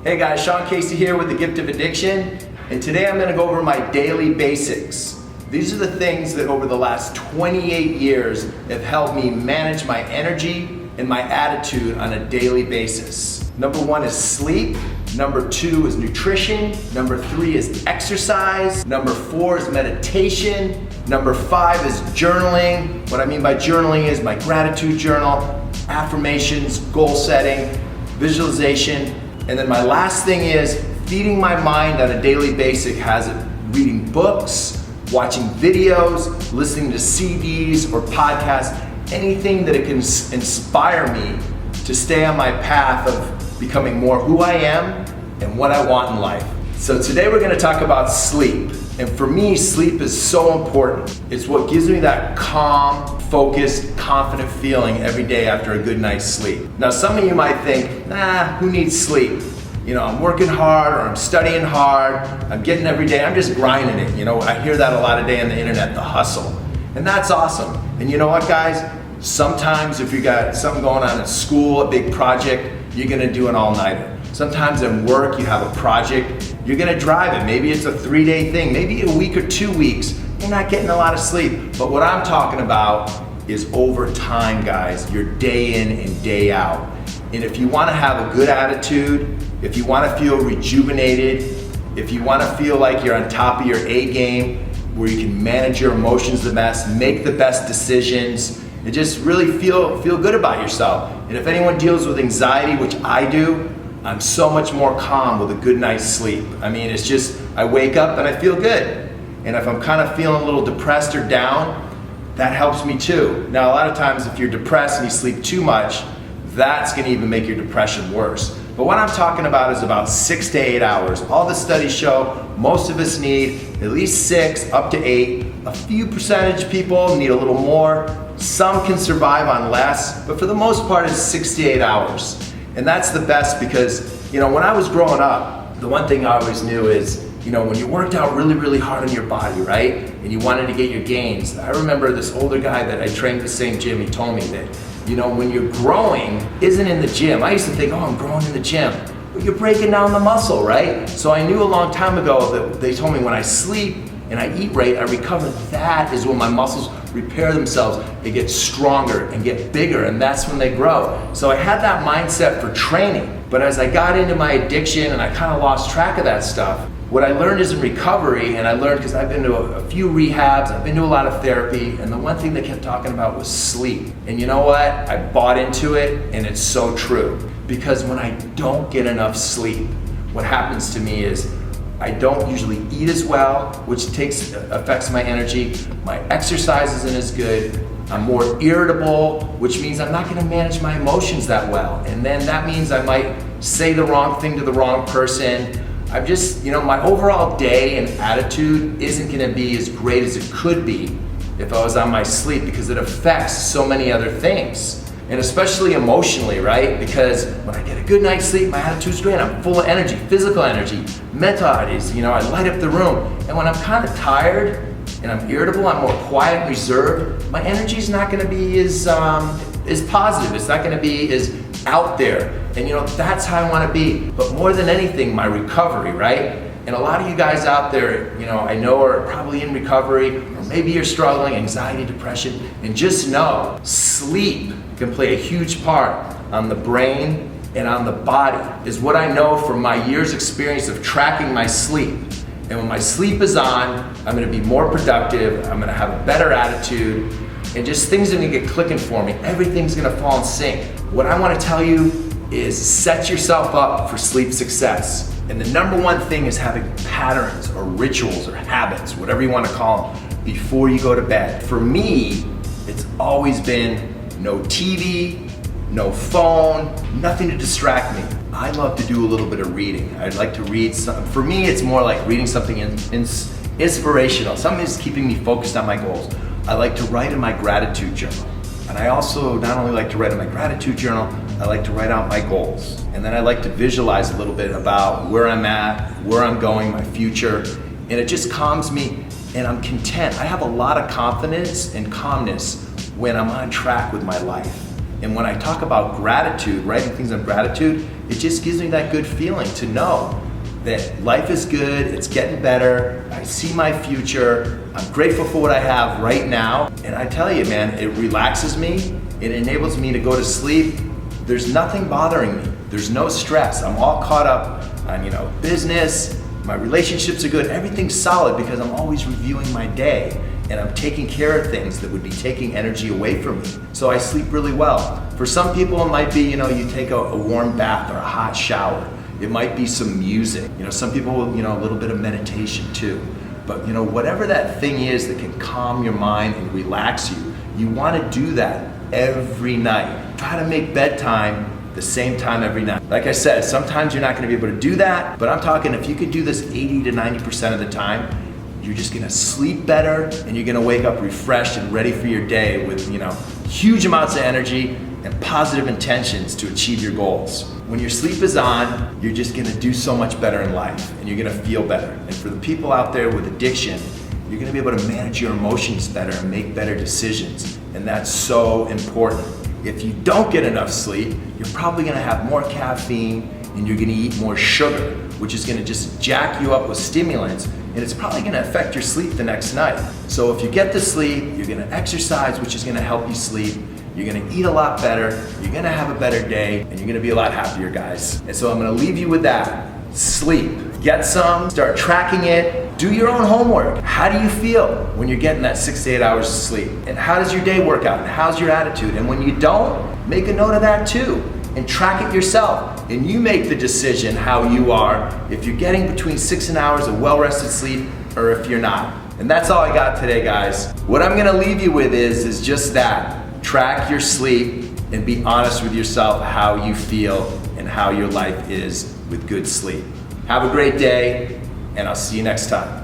Hey guys, Shawn here with The Gift of Addiction, and today I'm going to go over my daily basics. These are the things that over the last 28 years have helped me manage my energy and my attitude on a daily basis. Number 1 is sleep. Number 2 is nutrition. Number 3 is exercise. Number 4 is meditation. Number 5 is journaling. What I mean by journaling is my gratitude journal, affirmations, goal setting, visualization. And then my last thing is feeding my mind on a daily basis has it reading books, watching videos, listening to CDs or podcasts, anything that it can inspire me to stay on my path of becoming more who I am and what I want in life. So today we're going to talk about sleep. And for me, sleep is so important. It's what gives me that calm, focused, confident feeling every day after a good night's sleep. Now, some of you might think, nah, who needs sleep? You know, I'm working hard or I'm studying hard, I'm getting every day, I'm just grinding it. You know, I hear that a lot today on the internet, the hustle. And that's awesome. And you know what, guys? Sometimes if you got something going on in school, a big project, you're gonna do an all-nighter. Sometimes in work, you have a project, you're gonna drive it. Maybe it's a 3-day thing, maybe a week or 2 weeks, you're not getting a lot of sleep. But what I'm talking about is over time, guys, your day in and day out. And if you wanna have a good attitude, if you wanna feel rejuvenated, if you wanna feel like you're on top of your A game, where you can manage your emotions the best, make the best decisions, and just really feel good about yourself. And if anyone deals with anxiety, which I do, I'm so much more calm with a good night's sleep. I mean, it's just, I wake up and I feel good. And if I'm kind of feeling a little depressed or down, that helps me too. Now, a lot of times if you're depressed and you sleep too much, that's gonna even make your depression worse. But what I'm talking about is about 6 to 8 hours. All the studies show most of us need at least 6 up to 8. A few percentage people need a little more. Some can survive on less, but for the most part it's 6 to 8 hours. And that's the best because, you know, when I was growing up, the one thing I always knew is, you know, when you worked out really, really hard on your body, right? And you wanted to get your gains. I remember this older guy that I trained at the same gym, he told me that, you know, when you're growing isn't in the gym. I used to think, oh, I'm growing in the gym. But you're breaking down the muscle, right? So I knew a long time ago that they told me when I sleep and I eat right, I recover. That is when my muscles repair themselves, they get stronger and get bigger, and that's when they grow. So I had that mindset for training, but as I got into my addiction and I kind of lost track of that stuff, what I learned is in recovery, and I learned because I've been to a few rehabs, I've been to a lot of therapy, and the one thing they kept talking about was sleep. And you know what? I bought into it, and it's so true. Because when I don't get enough sleep, what happens to me is I don't usually eat as well, which affects my energy. My exercise isn't as good. I'm more irritable, which means I'm not gonna manage my emotions that well. And then that means I might say the wrong thing to the wrong person. I'm just, you know, my overall day and attitude isn't gonna be as great as it could be if I was on my sleep, because it affects so many other things. And especially emotionally, right? Because when I get a good night's sleep, my attitude's great. I'm full of energy, physical energy, mental energy. You know, I light up the room. And when I'm kind of tired and I'm irritable, I'm more quiet and reserved, my energy's not gonna be as positive. It's not gonna be as out there. And you know, that's how I wanna be. But more than anything, my recovery, right? And a lot of you guys out there, you know, I know are probably in recovery, or maybe you're struggling, anxiety, depression, and just know, sleep can play a huge part on the brain and on the body, is what I know from my years' experience of tracking my sleep. And when my sleep is on, I'm gonna be more productive, I'm gonna have a better attitude, and just things are gonna get clicking for me. Everything's gonna fall in sync. What I wanna tell you is set yourself up for sleep success. And the number one thing is having patterns or rituals or habits, whatever you wanna call them, before you go to bed. For me, it's always been no TV, no phone, nothing to distract me. I love to do a little bit of reading. I'd like to read some. For me, it's more like reading something inspirational, something that's keeping me focused on my goals. I like to write in my gratitude journal. And I also not only like to write in my gratitude journal, I like to write out my goals. And then I like to visualize a little bit about where I'm at, where I'm going, my future. And it just calms me and I'm content. I have a lot of confidence and calmness when I'm on track with my life. And when I talk about gratitude, writing things on gratitude, it just gives me that good feeling to know that life is good, it's getting better, I see my future, I'm grateful for what I have right now. And I tell you, man, it relaxes me, it enables me to go to sleep. There's nothing bothering me. There's no stress. I'm all caught up on, business, my relationships are good, everything's solid because I'm always reviewing my day and I'm taking care of things that would be taking energy away from me. So I sleep really well. For some people it might be, you take a warm bath or a hot shower. It might be some music. Some people will, a little bit of meditation too. But whatever that thing is that can calm your mind and relax you, you want to do that every night. Try to make bedtime the same time every night. Like I said, sometimes you're not going to be able to do that, but I'm talking if you could do this 80 to 90% of the time, you're just going to sleep better and you're going to wake up refreshed and ready for your day with, huge amounts of energy and positive intentions to achieve your goals. When your sleep is on, you're just going to do so much better in life and you're going to feel better. And for the people out there with addiction, you're going to be able to manage your emotions better and make better decisions. And that's so important. If you don't get enough sleep, you're probably going to have more caffeine and you're going to eat more sugar, which is going to just jack you up with stimulants, and it's probably going to affect your sleep the next night. So if you get to sleep, you're going to exercise, which is going to help you sleep. You're going to eat a lot better, you're going to have a better day, and you're going to be a lot happier, guys. And so I'm going to leave you with that. Sleep. Get some, start tracking it, do your own homework. How do you feel when you're getting that 6 to 8 hours of sleep? And how does your day work out? And how's your attitude? And when you don't, make a note of that too. And track it yourself. And you make the decision how you are, if you're getting between 6 and 8 hours of well-rested sleep, or if you're not. And that's all I got today, guys. What I'm gonna leave you with is just that. Track your sleep and be honest with yourself how you feel and how your life is with good sleep. Have a great day, and I'll see you next time.